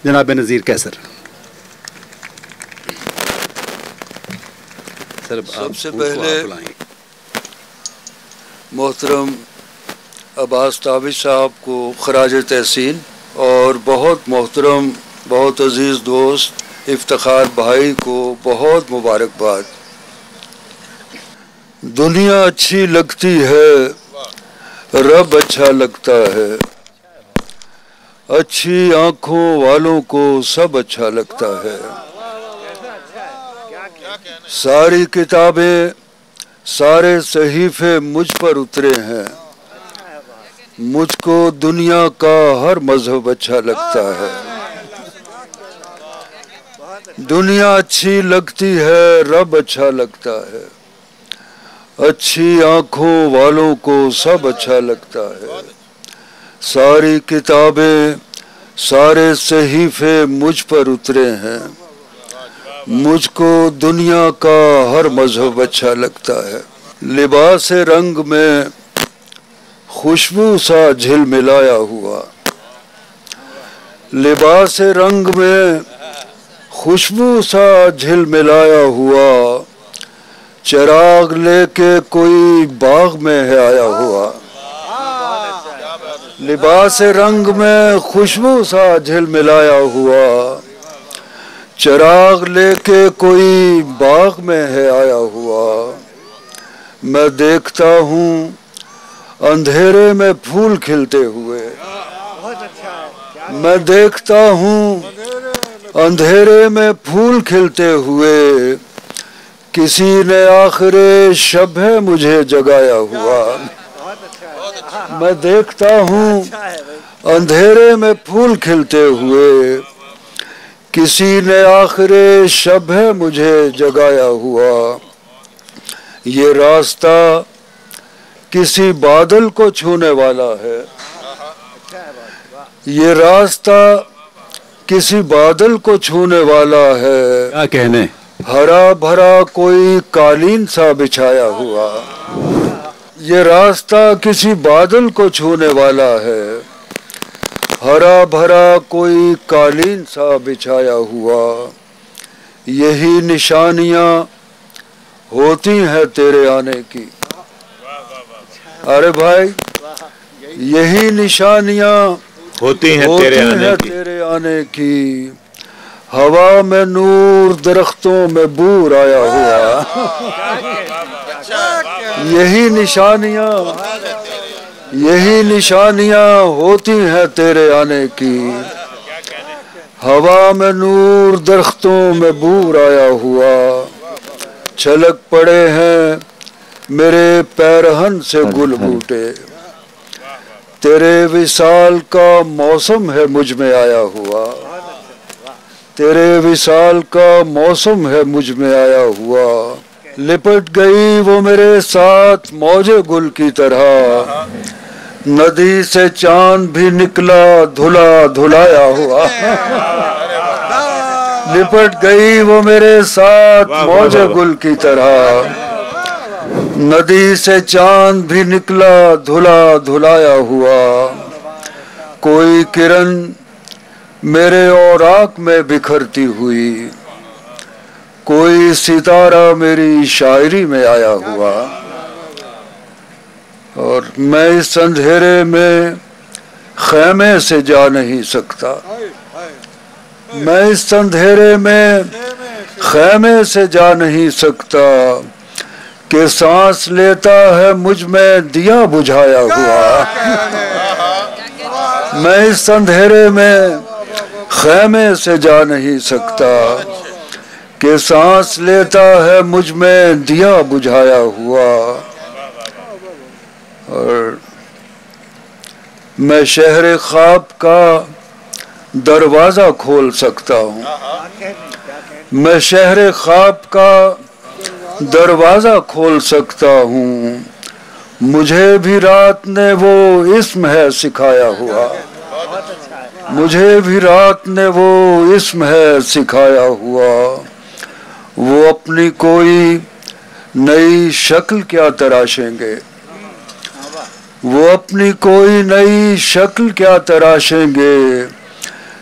جناب نذیر کیسر. سب سے پہلے محترم عباس تابش صاحب کو خراج تحسین، اور بہت محترم بہت عزیز دوست افتخار بھائی کو بہت مبارکباد. دنیا اچھی لگتی ہے، رب اچھا لگتا ہے، اچھی آنکھوں والوں کو سب اچھا لگتا ہے. ساری کتابیں سارے صحیفے مجھ پر اترے ہیں، مجھ کو دنیا کا ہر مذہب اچھا لگتا ہے. دنیا اچھی لگتی ہے، رب اچھا لگتا ہے، اچھی آنکھوں والوں کو سب اچھا لگتا ہے. ساری کتابیں سارے صحیفے مجھ پر اترے ہیں، مجھ کو دنیا کا ہر مذہب اچھا لگتا ہے. لباس رنگ میں خوشبو سا جھل ملایا ہوا، لباس رنگ میں خوشبو سا جھل ملایا ہوا، چراغ لے کے کوئی باغ میں ہے آیا ہوا. لباس رنگ میں خوشبو سا جھل ملایا ہوا، چراغ لے کے کوئی باغ میں ہے آیا ہوا. میں دیکھتا ہوں اندھیرے میں پھول کھلتے ہوئے، میں دیکھتا ہوں اندھیرے میں پھول کھلتے ہوئے، کسی نے آخر شب ہے مجھے جگایا ہوا. میں دیکھتا ہوں اندھیرے میں پھول کھلتے ہوئے، کسی نے آخر شب ہے مجھے جگایا ہوا. یہ راستہ کسی بادل کو چھونے والا ہے، یہ راستہ کسی بادل کو چھونے والا ہے، کیا کہنے ہرا بھرا کوئی قالین سا بچھایا ہوا. یہ راستہ کسی بادل کو چھونے والا ہے، ہرا بھرا کوئی قالین سا بچھایا ہوا. یہی نشانیاں ہوتی ہیں تیرے آنے کی. ارے بھائی، یہی نشانیاں ہوتی ہیں تیرے آنے کی. ہوا میں نور، درختوں میں بور آیا ہوا. یہی نشانیاں ہوتی ہیں تیرے آنے کی. ہوا میں نور، درختوں میں بور آیا ہوا. چھلک پڑے ہیں میرے پیرہن سے گل بوٹے، تیرے وصال کا موسم ہے مجھ میں آیا ہوا. تیرے وصال کا موسم ہے مجھ میں آیا ہوا. لپٹ گئی وہ میرے ساتھ موج گل کی طرح، ندی سے چاند بھی نکلا دھلا دھلایا ہوا. لپٹ گئی وہ میرے ساتھ موج گل کی طرح، ندی سے چاند بھی نکلا دھلا دھلایا ہوا. کوئی کرن میرے اوراق میں بکھرتی ہوئی، کوئی ستارہ میری شاعری میں آیا ہوا. اور میں اس اندھیرے میں خیمے سے جا نہیں سکتا، میں اس اندھیرے میں خیمے سے جا نہیں سکتا، کہ سانس لیتا ہے مجھ میں دیا بجھایا ہوا. میں اس اندھیرے میں خیمے سے جا نہیں سکتا، کہ سانس لیتا ہے مجھ میں دیا بجھایا ہوا. اور میں شہر خواب کا دروازہ کھول سکتا ہوں، میں شہر خواب کا دروازہ کھول سکتا ہوں. مجھے بھی رات نے وہ اسم ہے سکھایا ہوا، مجھے بھی رات نے وہ اسم ہے سکھایا ہوا. وہ اپنی کوئی نئی شکل کیا تراشیں گے، وہ اپنی کوئی نئی شکل کیا تراشیں گے،